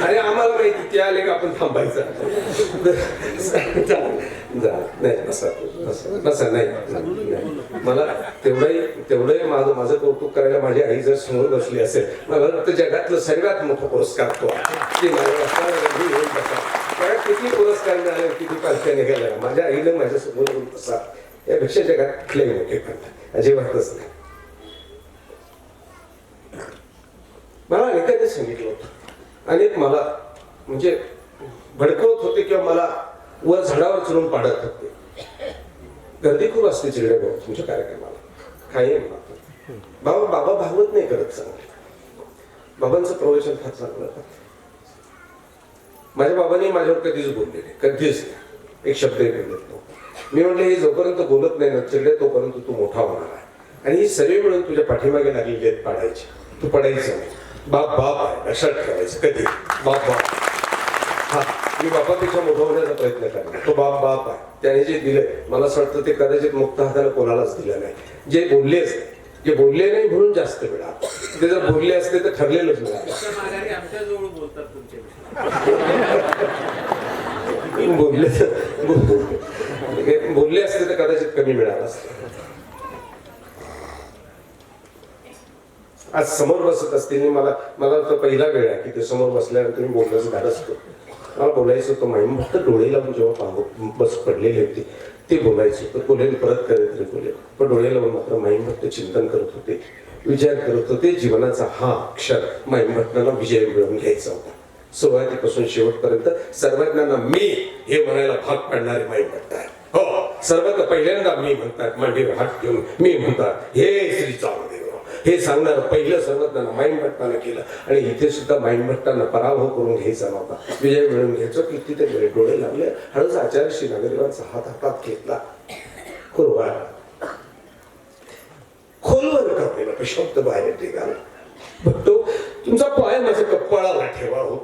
आणि आम्हाला माहिती ते आले का आपण थांबायचं. नाही बसा नाही मला तेवढंही माझं कौतुक करायला माझी आई जर समोर बसली असेल, मला वाटतं जगातलं सर्वात मोठा पुरस्कार तो आहे. किती पुरस्कार मिळाले, किती पालख्या निघाल्या, माझ्या आईनं माझ्या समोर बसा यापेक्षा जगात कुठल्याही मोठे पण अजिबातच नाही. मला अनेकांनी सांगितलं होतं, अनेक मला म्हणजे भडकवत होते किंवा मला वर झाडावर चढून पाडत होते. गर्दी खूप असते चिरडे भाऊ तुमच्या कार्यक्रमाला, काही बाबा भागवत नाही करत चांगले. बाबांचं प्रवचन फार चांगलं होतं. माझ्या बाबांनी माझ्यावर कधीच बोलले नाही, कधीच नाही, एक शब्दही बोलत नव्हतं. मी म्हटलं हे जोपर्यंत बोलत नाही ना चिरडे तोपर्यंत तू मोठा होणार आहे आणि ही सर्व मिळून तुझ्या पाठीमागे लागलेली आहेत पाडायची, तू पडायचं नाही. बाप आहे लक्षात ठेवायचं कधी. बाप हा मी बापापेक्षा मोठा होण्याचा प्रयत्न करणार. तो बाप आहे. त्याने जे दिलंय मला असं वाटतं ते कदाचित मुक्त हाताने कोणालाच दिलं नाही. जे बोलले नाही म्हणून जास्त मिळालं. ते जर बोलले असते तर ठरलेलंच मिळालं. बोलले असते तर कदाचित कमी मिळालं असतं. आज समोर बसत असते मला तर पहिला वेळ आहे की ते समोर बसल्यानंतर मी बोलणंच धाडस करतो. मला बोलायचं होतं माईम फक्त डोळे लावून जेव्हा बस पडलेले होते ते बोलायचं होतं. बोलेल परत करेल बोलेल, पण डोळे लावून मात्र माईम फक्त चिंतन करत होते, विचार करत होते. जीवनाचा हा क्षण माईम भट्टांना विजय मिळवून घ्यायचा होता. सुरुवातीपासून शेवटपर्यंत सर्वज्ञांना मी हे म्हणायला भाग पाडणारे माईम भट्ट आहे. हो, सर्वात पहिल्यांदा मी म्हणतात मांडीवर हात घेऊन मी म्हणतात हे श्री चावदेव, हे सांगणार पहिलं सर्वज्ञांना माईम भट्टानं केलं. आणि इथे सुद्धा माईम भट्टांना पराभव करून घ्यायचा नव्हता, विजय मिळवून घ्यायचं. किती ते डोळे लागले. हळूच आचार्य श्री नागदेवांचा हात हातात घेतला. खोलवर कापलेला शब्द बाहेर निघाला. बघतो तुमचा पाय माझ्या कपाळाला ठेवा, हो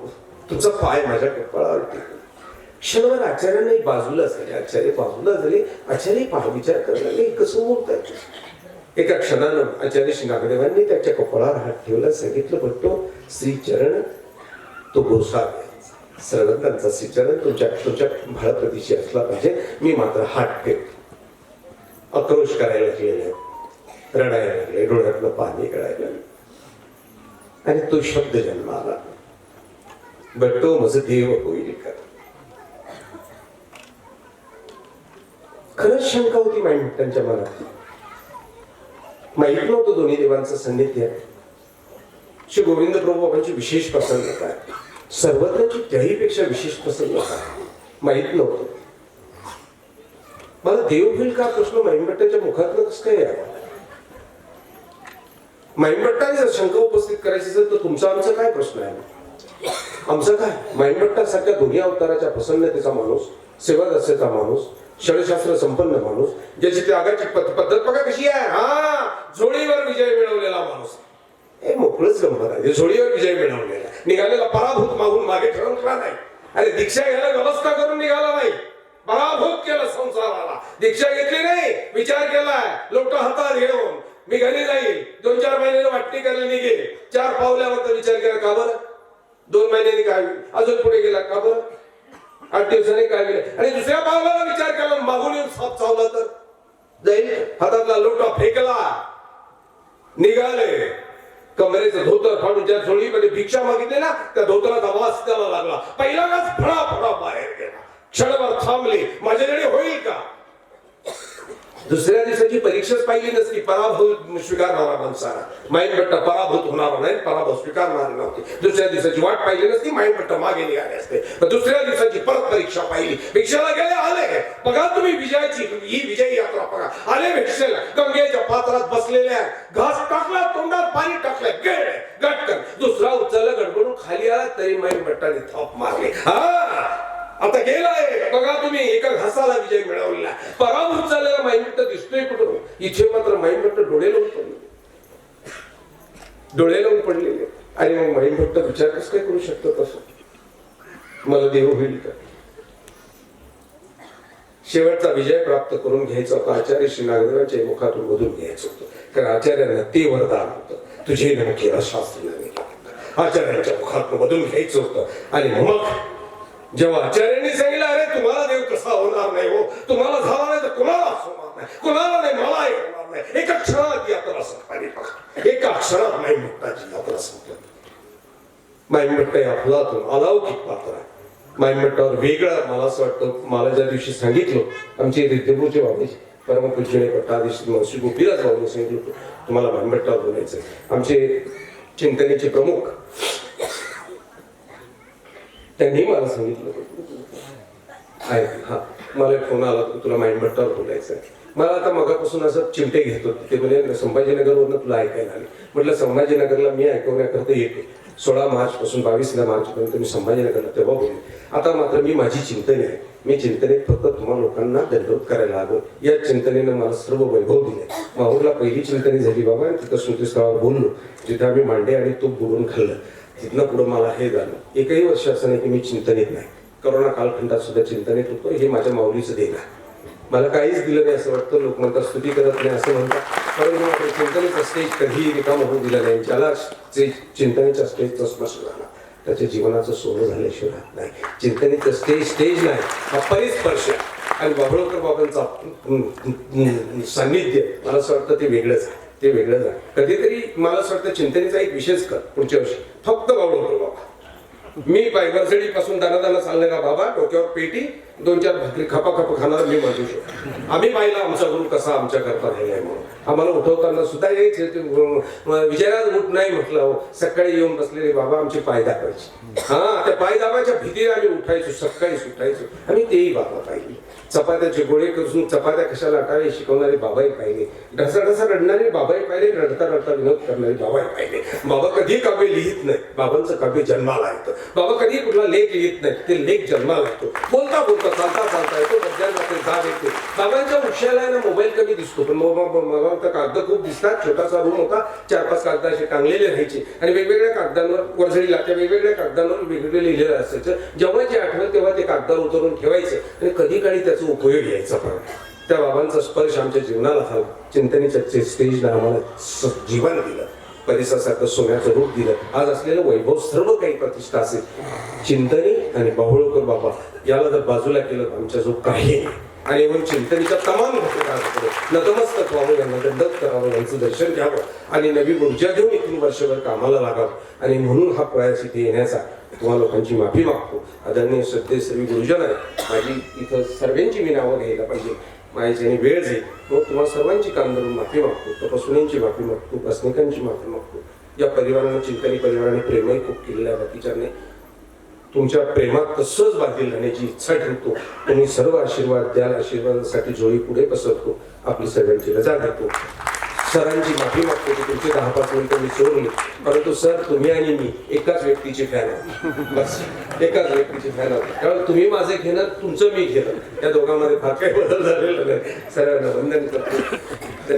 तुमचा पाय माझ्या कपाळावर ठेवा. क्षणभर आचार्यांनाही बाजूला झाले. आचार्य बाजूला झाले. आचार्य विचार करायला कसं बोलतात. एका क्षणानं आचार्य श्री नागदेवांनी त्याच्या कपाळावर हात ठेवला. सांगितलं बघतो श्रीचरण तो गोसावे, सर्वज्ञांचा श्रीचरण तुमच्या भाळप्रतीशी असला पाहिजे. मी मात्र हात ठेवतो. आक्रोश करायला लागलेले, रडायला लागले, डोळ्यातलं पाणी गळायला लागले आणि तो शब्द जन्माला बट्टो माझं देव होईल का. खरंच शंका होती माईम त्यांच्या मनात. माहित नव्हतं दोन्ही देवांचं सान्निध्य. श्री गोविंद प्रभू बाबांची विशेष प्रसन्नता आहे, सर्वज्ञाची त्याहीपेक्षा विशेष प्रसन्नता आहे. माहित नव्हतं. मला देव होईल का प्रश्न माईम भट्टांच्या मुखातनं कसं काय यावं. माईम भट्टाने जर शंका उपस्थित करायची असेल तर तुमचा आमचा काय प्रश्न आहे. आमचं काय. माईम भट्टासारख्या दोन्ही अवताराच्या प्रसन्नतेचा माणूस, सेवादास्याचा माणूस, षडशास्त्र संपन्न माणूस, ज्याची त्यागाची पद्धत बघा कशी आहे. हा झोळीवर विजय मिळवलेला माणूस. हे मोकळच गंमत आहे. झोळीवर विजय मिळवलेला निघालेला पराभूत मागून मागे ठरवला नाही. अरे दीक्षा घ्यायला व्यवस्था करून निघाला नाही, पराभूत केलं संसाराला. दीक्षा घेतली नाही, विचार केलाय लोटा हातात घेऊन मी घरी जाईल. 2-4 महिन्याने वाटणी करायला निघेल. 4 पावल्यावर विचार केला का बरं. 2 महिन्यांनी काय होईल. अजून पुढे गेला का बरं. 8 दिवसांनी काय गेले. आणि दुसऱ्या पावलाला विचार केला मागून येऊन साप चावला तर जाईल. हातातला लोटा फेकला, निघाले. कमरेचं धोतर फाडून ज्या झोळीमध्ये भिक्षा मागितली ना त्या धोतराचा वास त्याला लागला. पहिला वास फळा बाहेर गेला. क्षणभर थांबली. माझ्याकडे होईल का. दुसऱ्या दिवसाची परीक्षाच पाहिली नसती, पराभव स्वीकारणारा माणसाला माईंबट्टा पराभूत होणार नाही, पराभव स्वीकारणार नव्हते. दुसऱ्या दिवसाची वाट पाहिली नसती, माईंबट्टा मागे निघाले असते. पण दुसऱ्या दिवसाची परत परीक्षा पाहिली, भिक्षेला गेले, आले बघा तुम्ही विजयाची ही विजयी यात्रा बघा. आले भिक्षेला, गंगेच्या पात्रात बसलेल्या, घास टाकला, तोंडात पाणी टाकलं, गेले गटकन. दुसरा उचलला, गडबडून खाली आला, तरी माईंबट्टाने थाप मारले. आता गेलाय बघा तुम्ही, एका घासाला विजय मिळवला. पराभूत झालेला माईंबट्टा दिसतोय कुठं? इथे मात्र माईंबट्टा डोळे लावून पडलेले. आणि मग माईंबट्टा विचार कसं काय करू शकतो? तसं मला देव होईल का? शेवटचा विजय प्राप्त करून घ्यायचा होता, आचार्य श्री नागदेवांच्या मुखातून मधून घ्यायचं होतं. कारण आचार्यांना ते वरदान होतं, तुझे न केला शास्त्री आचार्यांच्या मुखातून मधून घ्यायचं होतं. आणि मग जेव्हा आचार्यांनी सांगितलं, अरे तुम्हाला देव कसा होणार नाही हो, तुम्हाला झाला नाही तर कोणाला होणार नाही, कोणाला नाही मलाही होणार नाही. एका क्षणात यात्रा संपली बघा, एका क्षणात माईंबट्टाची यात्रा संपली. माईंबट्टा अफलातून अलौकिक पात्र आहे. माईंबट्टावर वेगळं मला असं वाटतं, मला ज्या दिवशी सांगितलं आमचे रिद्धपूरचे बाबाजी परमपूज्य पट्टाधीश महर्षी गोपीनाथ बाबांनी सांगितलं होतं तुम्हाला माईंबट्टावर बोलायचं. आमचे चिंतनेचे प्रमुख त्यांनी मला सांगितलं, हा मला फोन आला तर तुला माईंबट्टावर बोलायचं आहे. मला आता मगापासून असं चिमटे घेत होते. ते म्हणजे संभाजीनगरवरनं तुला ऐकायला आले. म्हटलं संभाजीनगरला मी ऐकवण्याकरता येतो. 16 मार्च पासून 22 मार्चपर्यंत मी संभाजीनगरला तेव्हा बोलले. आता मात्र मी माझी चिंतने आहे, मी चिंतनेत फक्त तुम्हाला लोकांना दंडवत करायला आलो. या चिंतनेनं मला सर्व वैभव दिले. माहूरला पहिली चिंतने झाली बाबा, तिथं स्मृतीस्थळावर बोललो, जिथे आम्ही मांडे आणि तूप बुडून खाल्लं. तिथनं पुढं मला हे झालं. एकही वर्ष असं नाही की मी चिंतनेत नाही. करोना कालखंडात सुद्धा चिंतनेत होतो. हे माझ्या माऊलीचं देणं आहे. मला काहीच दिलं नाही असं वाटतं. लोक म्हणतात स्तुती करत नाही असं म्हणतात, परंतु मात्र चिंतनेचा स्टेज कधीही रिकाम होऊ दिला नाही. ज्याला चिंतनेच्या स्टेजचा स्पर्श झाला त्याच्या जीवनाचं सोनं झाल्याशिवाय राहत नाही. चिंतनेचं स्टेज नाही, हा परिस्पर्श आहे. आणि बाभळकर बाबांचा सान्निध्य मला असं वाटतं ते वेगळंच आहे, ते वेगळंच आहे. कधीतरी मला असं वाटतं चिंतनेचा एक विशेष कर पुढच्या वर्षी, फक्त बाभळकर बाबा. मी पायगरसडी पासून दाना चाललेला बाबा, डोक्यावर पेटी, 2-4 भाकरी खपा खाणार मी म्हणू शकतो. आम्ही पाहिला आमचा गुरु कसा आमच्या करता राहिलाय म्हणून. आम्हाला उठवताना सुद्धा यायचे. विजयराज उठ नाही म्हटलं, सकाळी येऊन बसलेले बाबा आमचे पाय दाबायचे. त्या पाय दाबाच्या भीतीने आम्ही उठायचो, सकाळी सुटायचो. आणि तेही बाबा पाहिले. चपात्याचे गोळे करून चपात्या कशाला लाटावे शिकवणारे बाबाही पाहिले. ढसा रडणारे बाबाही पाहिले. रडता विनोद करणारे बाबाही पाहिले. बाबा कधी काव्य लिहित नाही, बाबांचं काव्य जन्माला येतं. बाबा कधी कुठला लेख लिहित नाही, ते लेख जन्माला येतो. बोलता चालता येतो. मध्यान्ह जाग येते. बाबांच्या वृक्षालयाला मोबाईल कमी दिसतो, पण मला कागद खूप दिसतात. छोटासा रूम होता, 4-5 कागद असे टांगलेले राहायचे आणि वेगवेगळ्या कागदांवर वरझडीला त्या वेगवेगळ्या कागदांवर वेगवेगळे लिहिलेलं असायचं. जेव्हा जे आठवलं तेव्हा ते कागदावर उतरून ठेवायचे आणि कधी काळी त्याचा उपयोग घ्यायचा. पण त्या बाबांचा स्पर्श आमच्या जीवनाला झाला. चिंतनेच्या स्टेजला आम्हाला जीवन दिलं, परिसरासारखं सोन्याचं रूप दिलं. आज असलेलं वैभव सर्व काही प्रतिष्ठा असेल. चिंतनी आणि बाभळकर बाबा याला जर बाजूला केलं आमच्या जो काही नाही. आणि म्हणून चिंतनेच्या तमाम घटकांकडे नतमस्तक व्हावं, यांना दंडक करावं, यांचं दर्शन घ्यावं आणि नवी ऊर्जा घेऊन इथून वर्षभर कामाला लागावं. आणि म्हणून हा प्रयास इथे येण्याचा तुम्हा लोकांची माफी मागतो. आदरणीय श्रद्धेय सर्व गुरुजन आहे, माझी इथं सर्वांची मी नावं घ्यायला पाहिजे. माझ्याने वेळ जाईल, मग तुम्हाला सर्वांची कान धरून माफी मागतो. तपस्विनींची माफी मागतो, प्रश्निकांची माफी मागतो. या परिवाराने, चिंतनी परिवाराने प्रेमही खूप केलेलं आहे. बाकीच्यांनी तुमच्या प्रेमात तसंच बांधील राहण्याची इच्छा ठेवतो. तुम्ही सर्व आशीर्वाद द्याल, आशीर्वादासाठी जोडी पुढे पसरतो. आपली सर्वांची रजा घेतो. सरांची माफी मागतो की तुमचे 10-5 मिनिटं मी सोडले, परंतु सर तुम्ही आणि मी एकाच व्यक्तीचे फॅन आहोत. बस एकाच व्यक्तीचे फॅन आहोत. कारण तुम्ही माझे घेणं, तुमचं मी घेणं, या दोघांमध्ये फार काही बदल झालेला नाही. सरांना वंदन करतो.